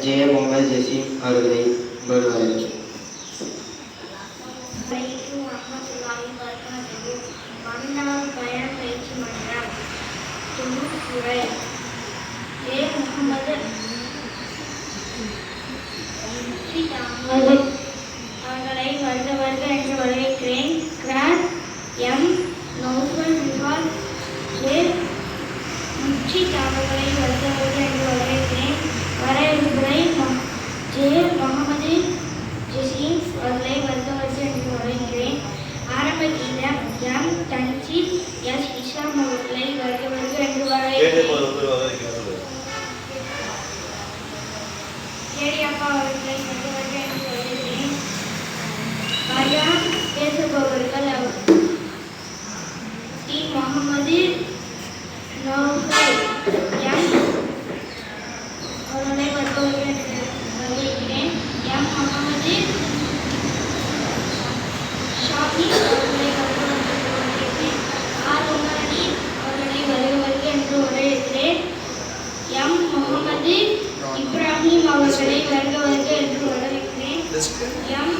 J Mohammed Jaseem அவர்களை வருவார்கள். பயண பயிற்சி மன்றம் துறை ஜே முகமது அவர்களை வருக வருக என்று வரவேற்கிறேன். Cross M Naufal ரிவால் J Murshid அவர்களை வருக வருக என்று வரவேற்கிறேன். வரவேற்புரை ஜே முகமது ஜசீம் அவர்களை வருக வருக என்று வரவேற்கிறேன். ஆரம்ப கீதம் எம் தன்சீப் எஸ் இஸ்லாம் அவர்களை வருக வருக என்று வரவேற்கிறேன். கேடியப்பா அவர்களை வருக வருக என்று வரவேற்கிறேன். பயான் பேசுபவர்கள் டி முகமது நௌஃபல் எம் அவர்களை வருக வருக என்று வரவேற்கிறேன். எம் முகமது ஷாஃபி அவர்களை வருக வருக என்று வரவேற்கிறேன். ஆர் உமரடி அவர்களை வருக வருக என்று வரவேற்கிறேன். எம் முகமது இப்ராஹிம் அவர்களை வருக வருக என்று வரவேற்கிறேன். எம்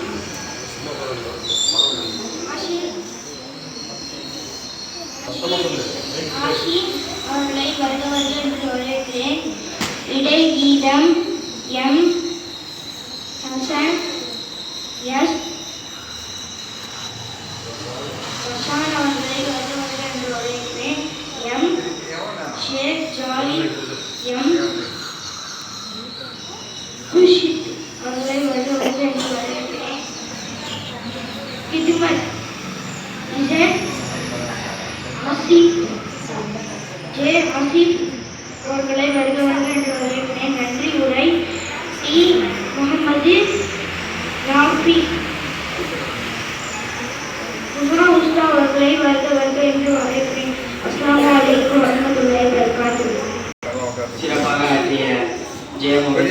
ஆஷிம் அவர்களை வருக வருக என்று வரவேற்கிறேன். இடைகீதம் எம் ஹசன் எஸ் ரஷான் அவர்களை வருக வருக என்று வரவேற்கிறேன். எம் ஷேக் ஜாலி எம் குஷித் அவர்களை வருக வருக என்று வரவேற்கிறேன். கிதுமத் இசட் ஆசிப் ஜே ஆசிப் அவர்களை வருக வருக என்று வரவேற்கிறேன். நன்றி உரை டி முகமது ராஃபி உஸ்தா அவர்களை வருக வருக என்று வரவேற்கிறேன். அஸ்ஸலாமு அலைக்கும் வரஹ்மத்துல்லாஹி வபரகாத்துஹு. சிறப்பாக ஆற்றிய ஜே முகமது